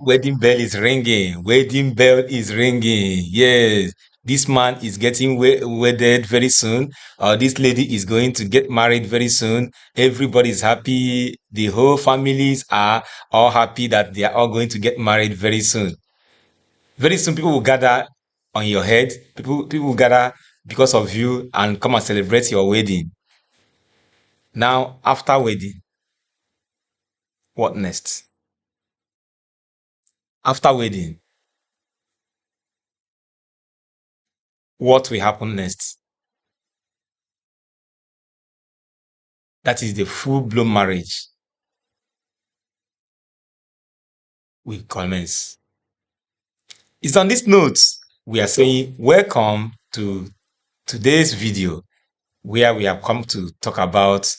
Wedding bell is ringing. Wedding bell is ringing. Yes, this man is getting wedded very soon. This lady is going to get married very soon. Everybody is happy. The whole families are all happy that they are all going to get married very soon. Very soon, people will gather on your head. People will gather because of you and come and celebrate your wedding. Now, after wedding, what next? After wedding, what will happen next? That is the full-blown marriage will commence. It's on this note we are saying welcome to today's video where we have come to talk about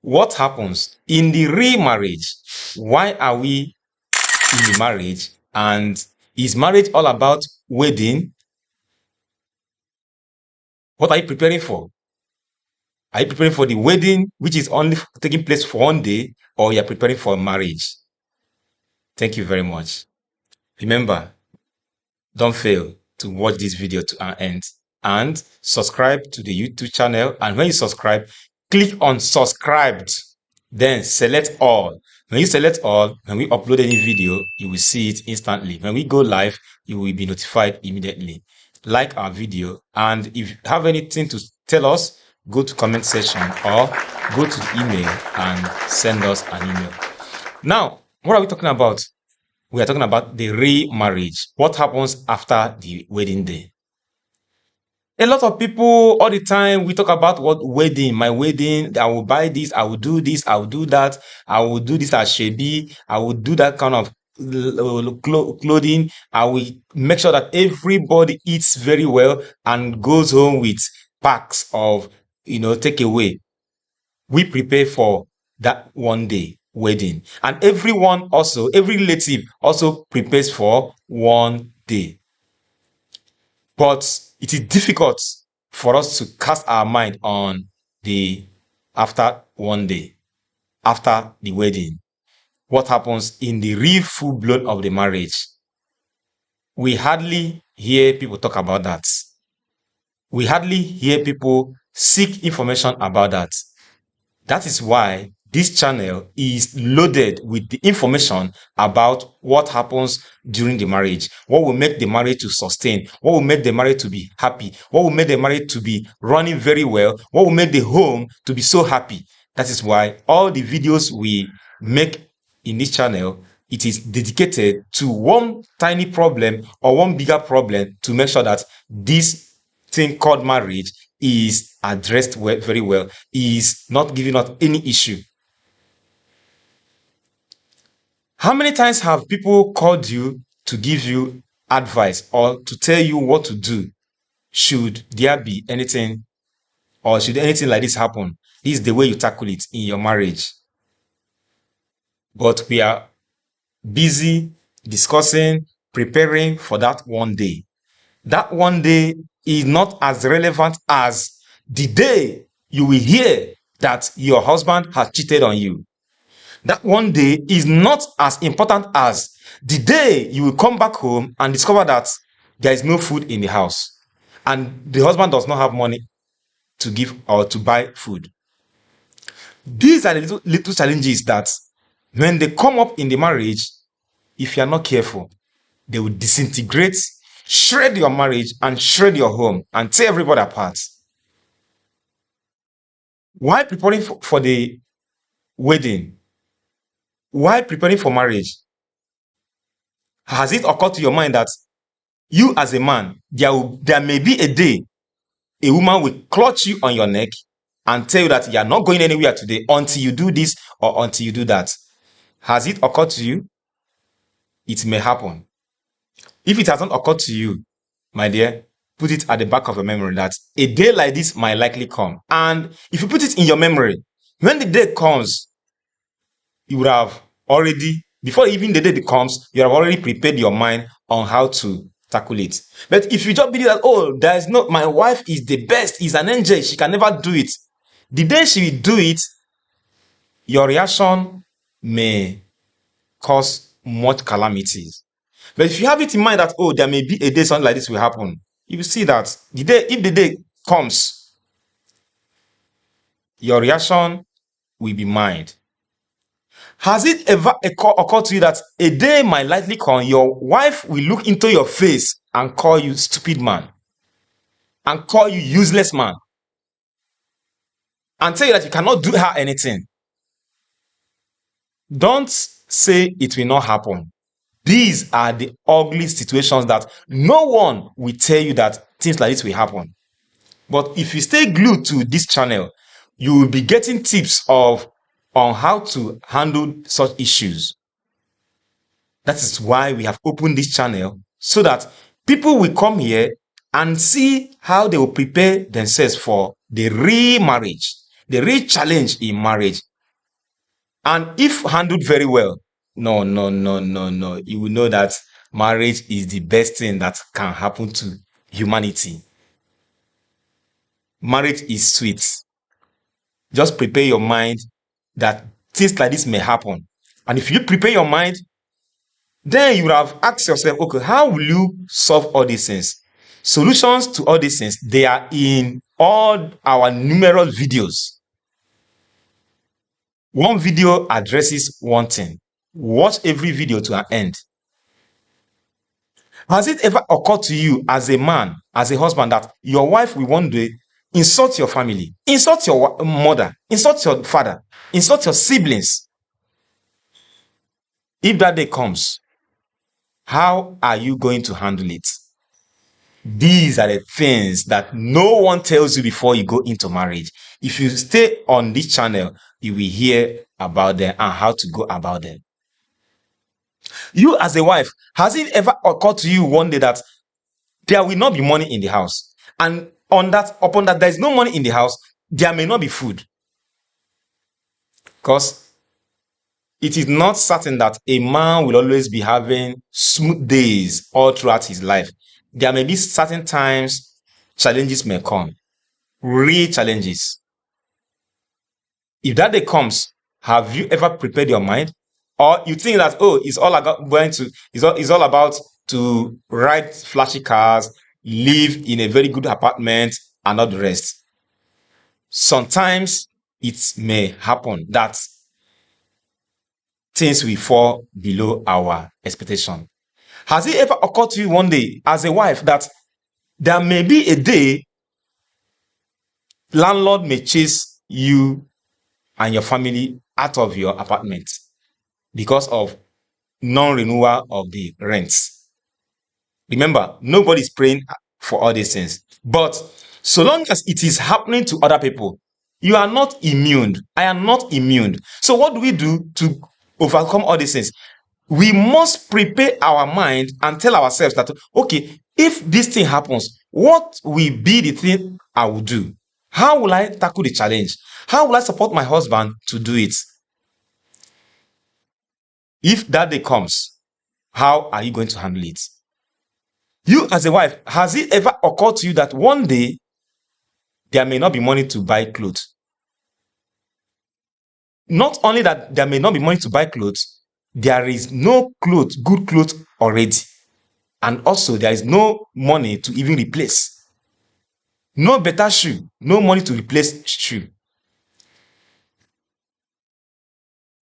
what happens in the real marriage. Why are we in the marriage? And is marriage all about wedding? What are you preparing for? Are you preparing for the wedding, which is only taking place for one day, or you are preparing for marriage? Thank you very much. Remember, don't fail to watch this video to an end and subscribe to the YouTube channel. And when you subscribe, click on subscribed, then select all. When you select all, when we upload any video, you will see it instantly. When we go live, you will be notified immediately. Like our video, and if you have anything to tell us, go to comment section or go to the email and send us an email. Now, what are we talking about? We are talking about the remarriage. What happens after the wedding day? A lot of people all the time we talk about what wedding, my wedding, I will buy this, I will do this, I will do that, I will do this as shebi, I will do that kind of clothing. I will make sure that everybody eats very well and goes home with packs of takeaway. We prepare for that one day wedding, and everyone also, every relative also prepares for one day. But it is difficult for us to cast our mind on the after one day, after the wedding. What happens in the real full blown of the marriage? We hardly hear people talk about that. We hardly hear people seek information about that. That is why this channel is loaded with the information about what happens during the marriage, what will make the marriage to sustain, what will make the marriage to be happy, what will make the marriage to be running very well, what will make the home to be so happy. That is why all the videos we make in this channel, it is dedicated to one tiny problem or one bigger problem to make sure that this thing called marriage is addressed very well, is not giving us any issue. How many times have people called you to give you advice or to tell you what to do should there be anything or should anything like this happen? This is the way you tackle it in your marriage. But we are busy discussing, preparing for that one day. That one day is not as relevant as the day you will hear that your husband has cheated on you. That one day is not as important as the day you will come back home and discover that there is no food in the house and the husband does not have money to give or to buy food. These are the little challenges that when they come up in the marriage, if you are not careful, they will disintegrate, shred your marriage and shred your home and tear everybody apart. Why preparing for the wedding? Why preparing for marriage? Has it occurred to your mind that you as a man, there may be a day a woman will clutch you on your neck and tell you that you are not going anywhere today until you do this or until you do that? Has it occurred to you? It may happen. If it hasn't occurred to you, my dear, put it at the back of your memory that a day like this might likely come. And if you put it in your memory, when the day comes, you would have already, before even the day comes, you have already prepared your mind on how to tackle it. But if you just believe that, oh, there is no, my wife is the best, is an angel, she can never do it. The day she will do it, your reaction may cause much calamities. But if you have it in mind that, oh, there may be a day something like this will happen, you will see that if the day comes, your reaction will be mild. Has it ever occurred to you that a day might likely come, your wife will look into your face and call you stupid man, and call you useless man, and tell you that you cannot do her anything? Don't say it will not happen. These are the ugly situations that no one will tell you that things like this will happen. But if you stay glued to this channel, you will be getting tips on how to handle such issues. That is why we have opened this channel, so that people will come here and see how they will prepare themselves for the real marriage, the real challenge in marriage. And if handled very well, no, you will know that marriage is the best thing that can happen to humanity. Marriage is sweet. Just prepare your mind that things like this may happen. And if you prepare your mind, then you will have asked yourself, okay, how will you solve all these things? Solutions to all these things, they are in all our numerous videos. One video addresses one thing. Watch every video to an end. Has it ever occurred to you as a man, as a husband, that your wife will one day insult your family, insult your mother, insult your father, insult your siblings? If that day comes, how are you going to handle it? These are the things that no one tells you before you go into marriage. If you stay on this channel, you will hear about them and how to go about them. You as a wife, has it ever occurred to you one day that there will not be money in the house? And upon that there is no money in the house, there may not be food. Because it is not certain that a man will always be having smooth days all throughout his life. There may be certain times challenges may come, real challenges. If that day comes, have you ever prepared your mind? Or you think that, oh, it's all about to ride flashy cars, live in a very good apartment, and not the rest? Sometimes it may happen that things will fall below our expectation. Has it ever occurred to you one day as a wife that there may be a day landlord may chase you and your family out of your apartment because of non-renewal of the rents? Remember, nobody's praying for all these things. But so long as it is happening to other people, you are not immune. I am not immune. So what do we do to overcome all these things? We must prepare our mind and tell ourselves that, okay, if this thing happens, what will be the thing I will do? How will I tackle the challenge? How will I support my husband to do it? If that day comes, how are you going to handle it? You as a wife, has it ever occurred to you that one day there may not be money to buy clothes? Not only that there may not be money to buy clothes, there is no clothes, good clothes already. And also there is no money to even replace. No better shoe, no money to replace shoe.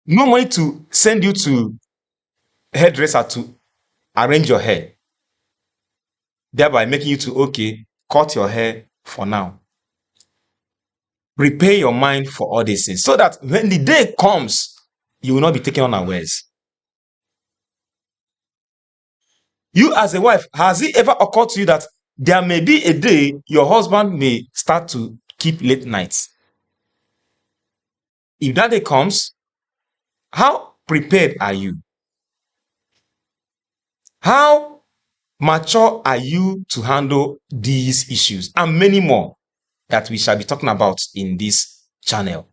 No money to send you to hairdresser to arrange your hair, thereby making you to, okay, cut your hair for now. Prepare your mind for all these things so that when the day comes, you will not be taken unawares. You as a wife, has it ever occurred to you that there may be a day your husband may start to keep late nights? If that day comes, how prepared are you? How mature are you to handle these issues and many more that we shall be talking about in this channel?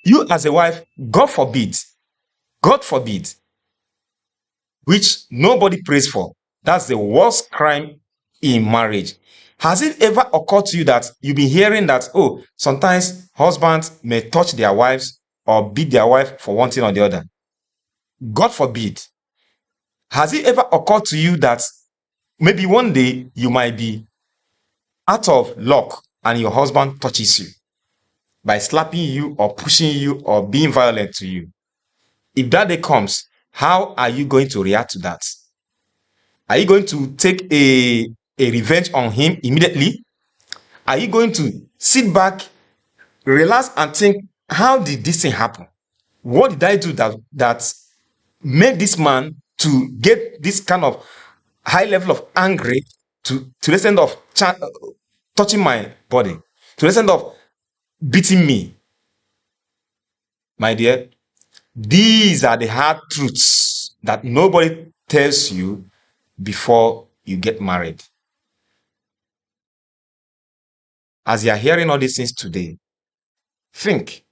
You as a wife, God forbid, which nobody prays for, that's the worst crime in marriage. Has it ever occurred to you that you've been hearing that, oh, sometimes husbands may touch their wives or beat their wife for one thing or the other. God forbid. Has it ever occurred to you that maybe one day you might be out of luck and your husband touches you by slapping you or pushing you or being violent to you? If that day comes, how are you going to react to that? Are you going to take a revenge on him immediately? Are you going to sit back, relax, and think, how did this thing happen? What did I do that made this man to get this kind of high level of anger to the extent of touching my body, to the extent of beating me? My dear, these are the hard truths that nobody tells you before you get married. As you are hearing all these things today, think,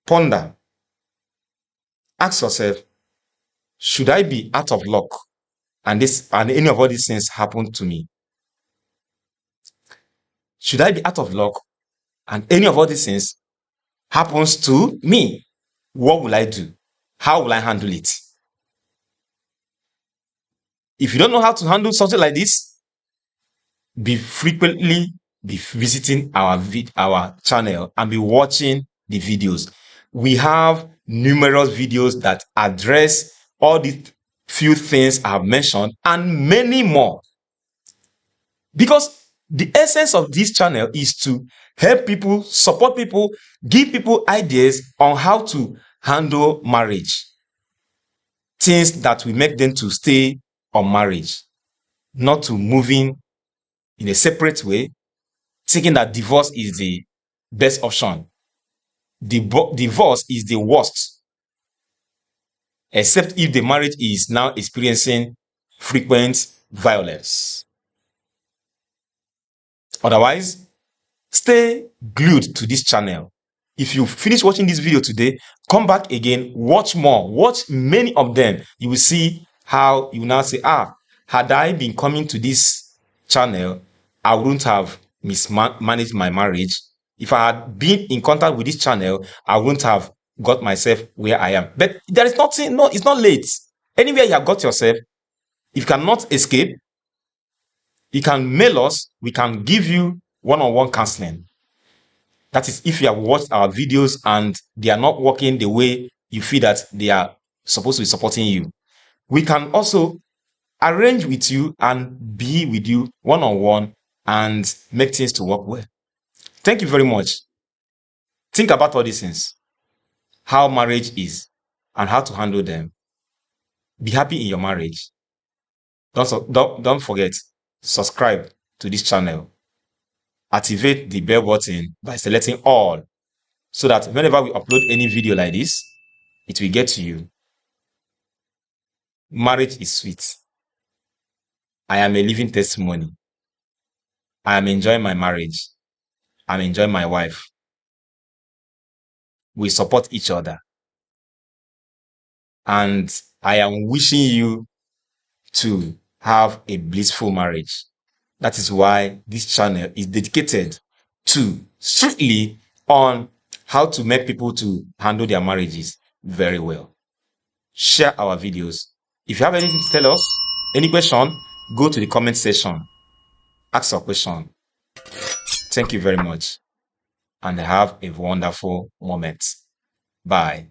ponder, ask yourself, should I be out of luck and any of all these things happen to me? Should I be out of luck and any of all these things happens to me? What will I do? How will I handle it? If you don't know how to handle something like this, be visiting our channel and be watching the videos. We have numerous videos that address all these few things I have mentioned and many more. Because the essence of this channel is to help people, support people, give people ideas on how to handle marriage. Things that will make them to stay on marriage, not to moving in a separate way, thinking that divorce is the best option. Divorce is the worst, except if the marriage is now experiencing frequent violence. Otherwise, stay glued to this channel. If you finish watching this video today, come back again, watch more, watch many of them. You will see how you now say, had I been coming to this channel, I wouldn't have mismanaged my marriage. If I had been in contact with this channel, I wouldn't have got myself where I am. But there is nothing, no, it's not late. Anywhere you have got yourself, if you cannot escape, you can mail us, we can give you one-on-one counseling. That is, if you have watched our videos and they are not working the way you feel that they are supposed to be supporting you, we can also arrange with you and be with you one-on-one and make things to work well. Thank you very much. Think about all these things, how marriage is and how to handle them. Be happy in your marriage. Don't forget, subscribe to this channel. Activate the bell button by selecting all, so that whenever we upload any video like this, it will get to you. Marriage is sweet. I am a living testimony. I am enjoying my marriage. I'm enjoying my wife. We support each other. And I am wishing you to have a blissful marriage. That is why this channel is dedicated to strictly on how to make people to handle their marriages very well. Share our videos. If you have anything to tell us, any question, go to the comment section. Ask your question. Thank you very much. And have a wonderful moment. Bye.